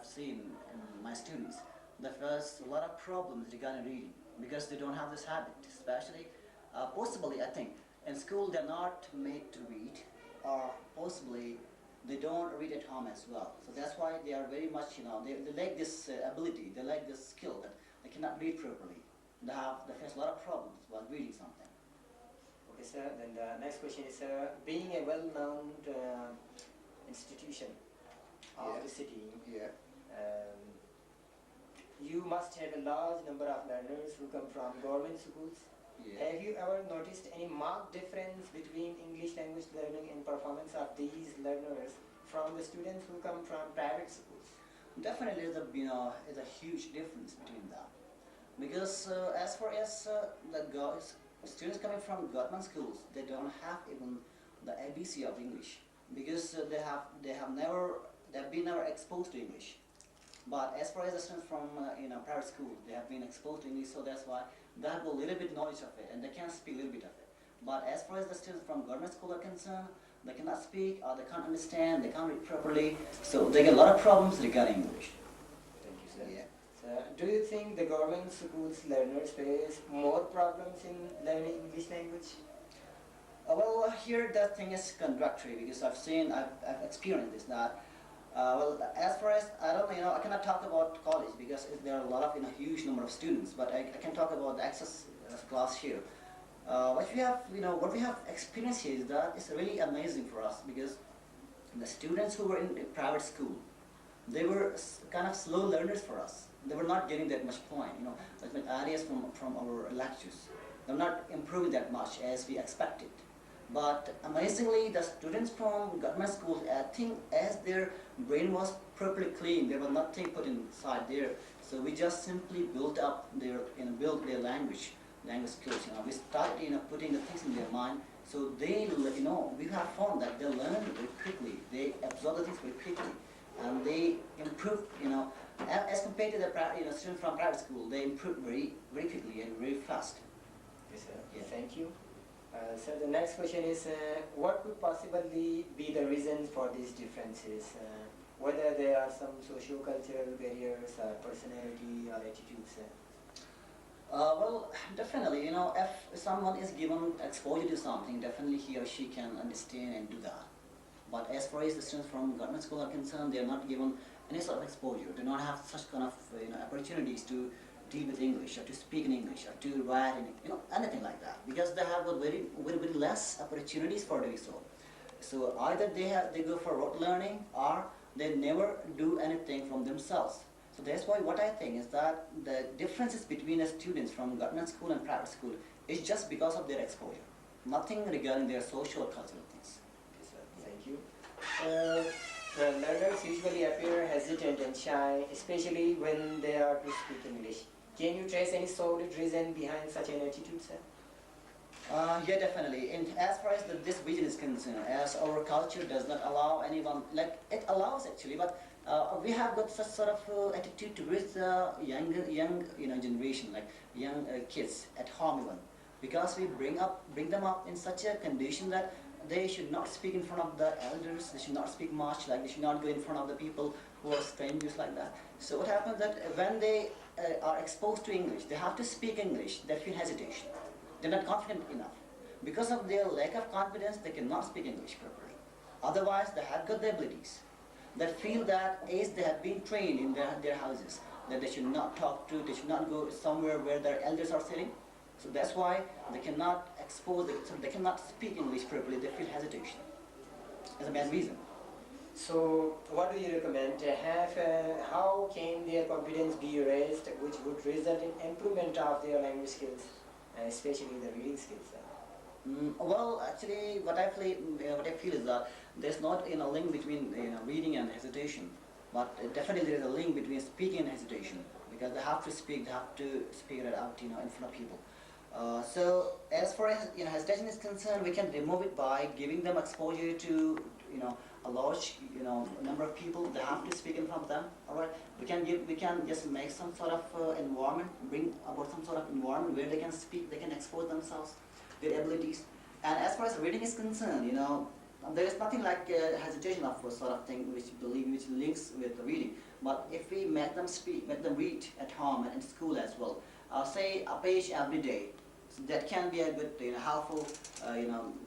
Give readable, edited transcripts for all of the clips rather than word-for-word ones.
seen in my students, that there's a lot of problems regarding reading because they don't have this habit, especially, possibly I think, in school they're not made to read, or possibly they don't read at home as well. So that's why they are very much, they lack this ability, they lack this skill that they cannot read properly. They face a lot of problems while reading something. Okay, sir. Then the next question is, being a well-known institution of the city, you must have a large number of learners who come from government schools. Have you ever noticed any marked difference between English language learning and performance of these learners from the students who come from private schools? Definitely, is a huge difference between them, because as far as students coming from government schools, they don't have even the ABC of English, because they have been never exposed to English. But as far as the students from private school, they have been exposed to English, so that's why they have a little bit knowledge of it and they can speak a little bit of it. But as far as the students from government school are concerned, they cannot speak or they can't understand, they can't read properly, so they get a lot of problems regarding English. Thank you, sir. So, do you think the government schools learners face more problems in learning English language? Well, here the thing is contradictory, because I've experienced this, that well, as far as I cannot talk about college because there are a lot of huge number of students. But I can talk about the access class here. What we have experienced here is that it's really amazing for us, because the students who were in private school, they were kind of slow learners for us. They were not getting that much point, like areas from our lectures. They're not improving that much as we expected. But amazingly, the students from government schools, I think, as their brain was properly clean, there was nothing put inside there. So we just simply built up built their language skills. We started putting the things in their mind. So they, we have found that they learn very quickly. They absorb the things very quickly, and they improve. As compared to the students from private school, they improve very, very quickly and very fast. Yes, sir. Yeah. Thank you. So the next question is, what could possibly be the reasons for these differences? Whether there are some socio-cultural barriers, personality, or attitudes? Well, definitely, if someone is given exposure to something, definitely he or she can understand and do that. But as far as the students from government school are concerned, they are not given any sort of exposure. They do not have such kind of opportunities to deal with English, or to speak in English, or to write in anything like that, because they have very less opportunities for doing so. So either they go for rote learning, or they never do anything from themselves. So that's why what I think is that the differences between the students from government school and private school is just because of their exposure, nothing regarding their social or cultural things. Okay, sir. Thank you. Learners usually appear hesitant and shy, especially when they are to speak English. Can you trace any solid reason behind such an attitude, sir? Yeah, definitely. And as far as this vision is concerned, as our culture does not allow anyone, like it allows actually, but we have got such sort of attitude towards the young generation, like young kids at home even, because we bring them up in such a condition that they should not speak in front of the elders, they should not speak much, like they should not go in front of the people who are strangers like that. So what happens that when they are exposed to English, they have to speak English, they feel hesitation. They're not confident enough. Because of their lack of confidence, they cannot speak English properly. Otherwise, they have got the abilities. They feel that as they have been trained in their houses, that they should not talk to, they should not go somewhere where their elders are sitting. So that's why they cannot they cannot speak English properly, they feel hesitation. That's a bad reason. So what do you recommend? How can their confidence be raised, which would result in improvement of their language skills, especially the reading skills? Well, actually, what I feel is that there's not a link between reading and hesitation, but definitely there is a link between speaking and hesitation, because they have to speak it out, in front of people. So as far as hesitation is concerned, we can remove it by giving them exposure to a large number of people. They have to speak in front of them. All right, we can just make some sort of environment, bring about some sort of environment where they can speak, they can expose themselves, their abilities. And as far as reading is concerned, there is nothing like hesitation of a sort of thing which links with the reading. But if we make them speak, make them read at home and in school as well, say a page every day, so that can be a good, helpful,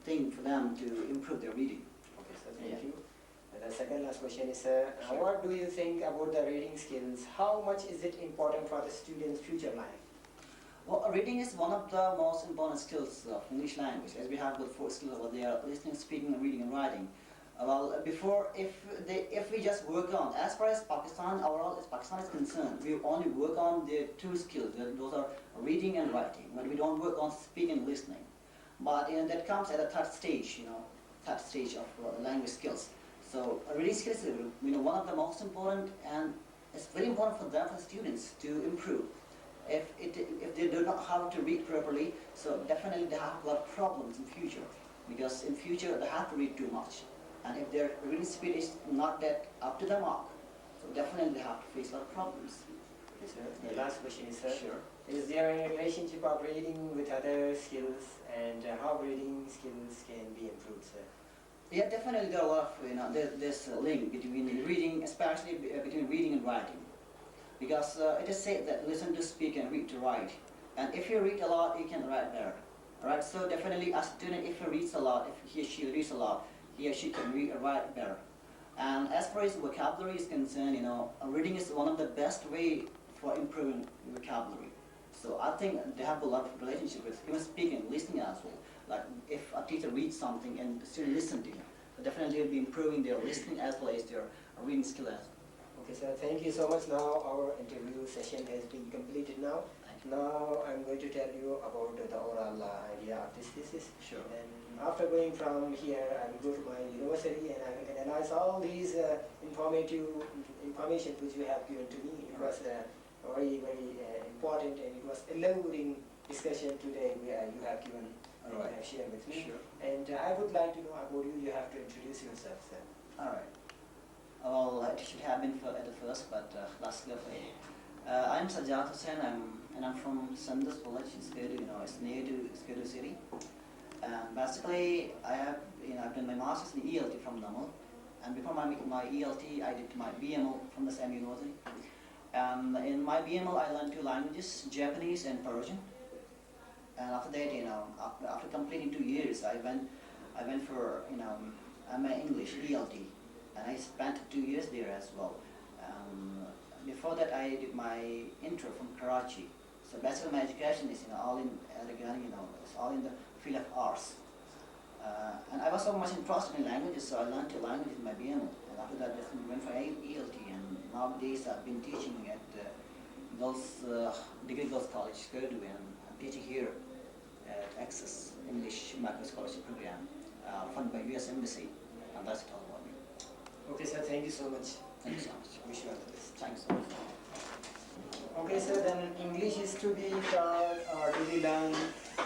thing for them to improve their reading. Okay, so thank you. And the second last question is, what do you think about the reading skills? How much is it important for the student's future life? Well, reading is one of the most important skills of English language, as we have the 4 skills over there: listening, speaking, reading, and writing. If we just work on, as far as Pakistan, overall, as Pakistan is concerned, we only work on the 2 skills. Those are reading and writing, but we don't work on speaking and listening. But that comes at a third stage, third stage of language skills. So reading skills is, one of the most important, and it's very important for them, for students, to improve. If they do not know how to read properly, so definitely they have a lot of problems in future, because in future they have to read too much. And if their reading speed is not that up to the mark, so definitely they have to face a lot of problems. Okay, sir. The last question is, sir, Sure. Is there any relationship of reading with other skills, and how reading skills can be improved, sir? Yeah, definitely there are a lot of, there's a link between reading, especially between reading and writing. Because it is said that listen to speak and read to write. And if you read a lot, you can write better. Alright, so definitely a student, if he reads a lot, if he or she reads a lot, he or she can read and write better. And as far as vocabulary is concerned, reading is one of the best way for improving vocabulary. So I think they have a lot of relationship with even speaking and listening as well. Like if a teacher reads something and the student listens to him, so definitely will be improving their listening as well as their reading skill as well. Okay, sir, thank you so much. Now our interview session has been completed now. Now I'm going to tell you about the overall idea of this thesis. Sure. And after going from here, I will go to my university and I will analyze all these information which you have given to me. It was very, very important, and it was elaborating discussion today you have given and have shared with me. Sure. And I would like to know about you. You have to introduce yourself, sir. Alright. Well, it should have been at the first, but let's go for it. I'm Sajjad Hussain, and I'm from Skardu village in Skardu, it's near to Skardu city. And basically, I've done my master's in ELT from NUML, and before my ELT, I did my BML from the same university. And in my BML, I learned 2 languages, Japanese and Persian. And after that, after completing 2 years, I went for my English ELT, and I spent 2 years there as well. Before that, I did my intro from Karachi. So basically, my education is all in it's all in the field of arts. And I was so much interested in languages, so I learned 2 languages in my BMO. And after that, I went for ELT, and nowadays I've been teaching at Degree Girls College, Skardu, and I'm teaching here at Access English Macro Scholarship Program, funded by US Embassy, and that's it all about me. Okay, sir, thank you so much. Thank you so much. Wish you all the best. Thanks so much. Okay, so then English is to be taught or to be learned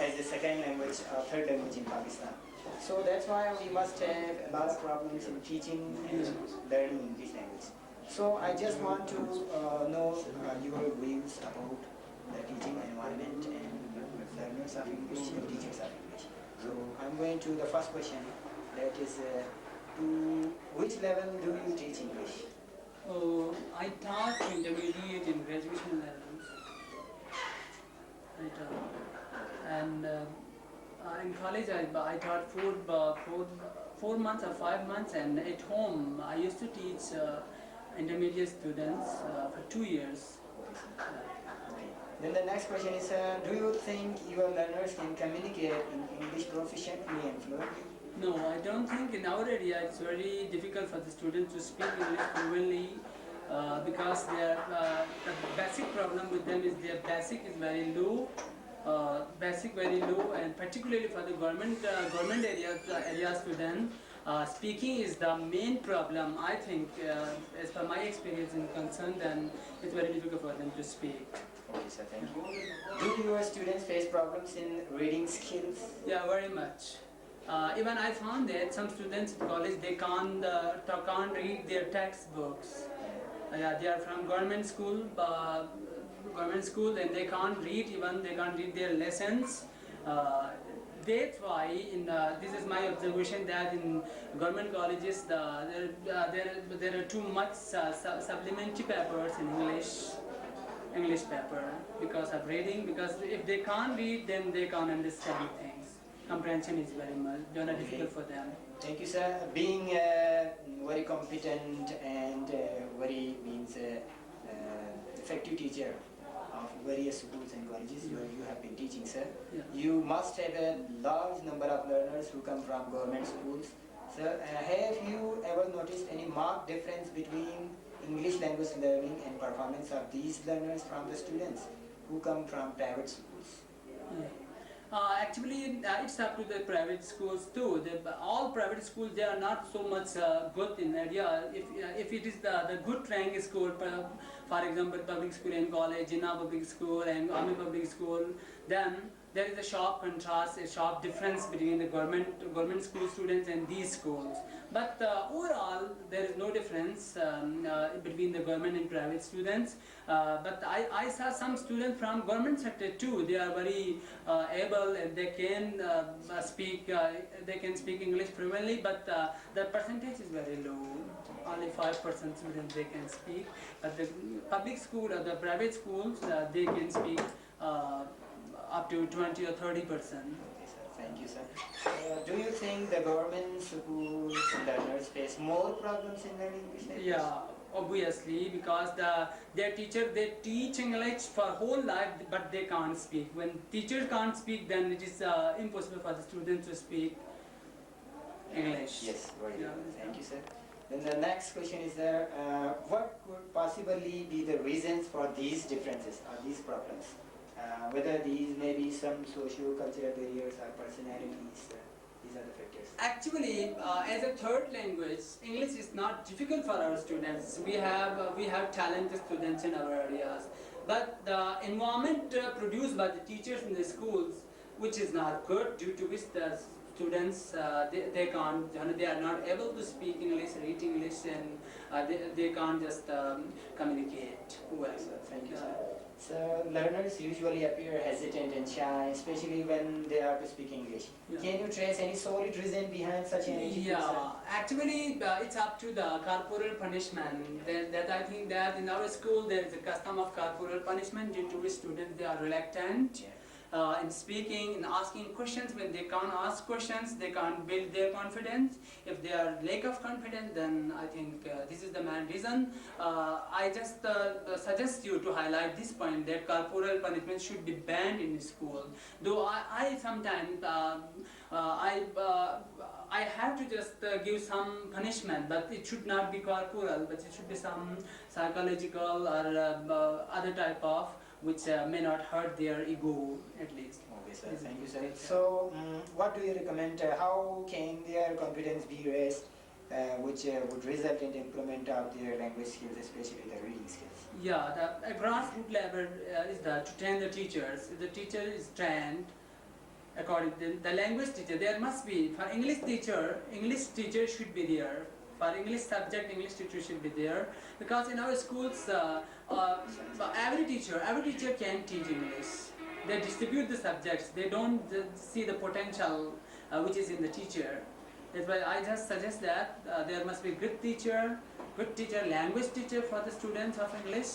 as a second language or third language in Pakistan. So that's why we must have a lot of problems in teaching and learning English language. So I just want to know your views about the teaching environment and learners of English and teachers of English. So I'm going to the first question, that is, to which level do you teach English? I taught intermediate in graduation levels. And in college I taught 4 months or 5 months, and at home I used to teach intermediate students for 2 years. Then the next question is, do you think your learners can communicate in English proficiently and fluently? No, I don't think in our area it's very difficult for the students to speak English fluently because the basic problem with them is their basic is very low. And particularly for the government area student, speaking is the main problem. I think, as per my experience and concern, then it's very difficult for them to speak. Okay, sir, thank you. Do your students face problems in reading skills? Yeah, very much. Even I found that some students in college, they can't read their textbooks. They are from government school, and they can't read their lessons. that's why this is my observation that in government colleges there are too much supplementary papers in English paper because of reading, because if they can't read then they can't understand things. Comprehension is very much difficult for them. Thank you, sir. Being very competent and very effective teacher of various schools and colleges where you have been teaching, sir, you must have a large number of learners who come from government schools. Sir, have you ever noticed any marked difference between English language learning and performance of these learners from the students who come from private schools? Actually, it's up to the private schools too. All private schools, they are not so much good in area. If it is the good rank school, for example, public school and college, Jinnah public school and Army public school, then there is a sharp contrast, a sharp difference between the government school students and these schools. But overall, there is no difference between the government and private students. But I saw some students from government sector too. They are very able and they can speak English fluently, but the percentage is very low. Only 5% students they can speak. But the public school or the private schools, they can speak up to 20 or 30%. Thank you, sir. Do you think the government schools learners face more problems in learning English language? Yeah, obviously, because their teacher, they teach English for whole life, but they can't speak. When teachers can't speak, then it is impossible for the students to speak English. Yes, very good. Thank you, sir. Then the next question is there, what could possibly be the reasons for these differences or these problems? Whether these may be some socio-cultural barriers or personalities, these are the factors. Actually, as a third language, English is not difficult for our students. We have talented students in our areas, but the environment produced by the teachers in the schools, which is not good, due to which the students they are not able to speak English, read English, and they can't just communicate well. Thank you, sir. So learners usually appear hesitant and shy, especially when they are to speak English. Yeah. Can you trace any solid reason behind such an attitude? Yeah, actually it's up to the corporal punishment. That I think that in our school there is a custom of corporal punishment, due to which students they are reluctant in speaking, in asking questions. When they can't ask questions, they can't build their confidence. If they are lack of confidence, then I think this is the main reason. I just suggest you to highlight this point, that corporal punishment should be banned in school. Though I sometimes I have to just give some punishment, but it should not be corporal, but it should be some psychological or other type of, which may not hurt their ego, at least. Okay, sir. Thank you, sir. So, what do you recommend? How can their confidence be raised, which would result in the improvement of their language skills, especially the reading skills? Yeah, the grassroots level is to train the teachers. If the teacher is trained according to the language teacher, there must be, for English teacher should be there. For English subject, English teacher should be there, because in our schools, every teacher can teach English. They distribute the subjects. They don't see the potential which is in the teacher. That's why I just suggest that there must be good teacher, language teacher for the students of English,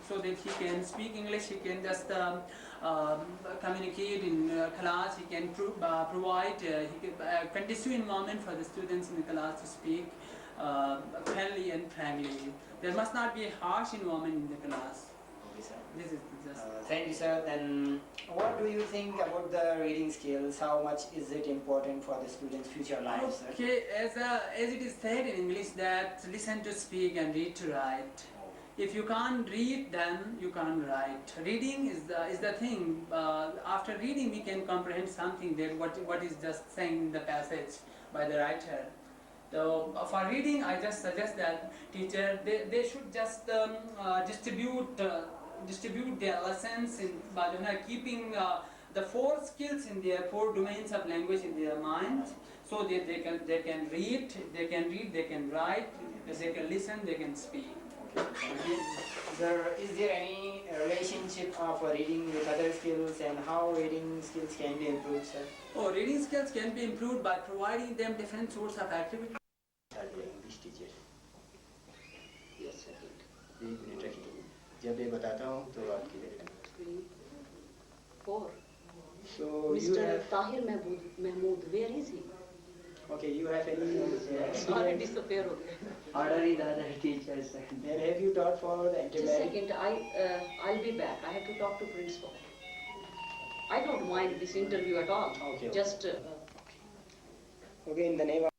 so that he can speak English. He can just communicate in class. He can provide conducive environment for the students in the class to speak friendly and frankly. There must not be a harsh environment in the class. Okay, sir. This is just. Thank you, sir. Then, what do you think about the reading skills? How much is it important for the students' future lives, sir? Okay, as it is said in English that listen to speak and read to write. If you can't read, then you can't write. Reading is the thing. After reading, we can comprehend something, that what is just saying in the passage by the writer. So for reading, I just suggest that teacher they should just distribute their lessons by keeping the 4 skills in their 4 domains of language in their mind, so that they can read, they can write, they can listen, they can speak. Okay. Sir, is there any relationship of reading with other skills and how reading skills can be improved, sir? Oh, reading skills can be improved by providing them different sorts of activities. English teacher. Yes, second. एक minute रखिए. जब मैं बताता हूँ तो आपकी reference. 3, 4. So you Mr. have. Tahir Mahmood, where is he? Okay, you have any Sorry, experience? disappear हो गया. Already the other teachers. Then have you taught for the Just a intermediate? second, I'll be back. I have to talk to principal. I don't mind this interview at all. Okay. Just Okay, in the name of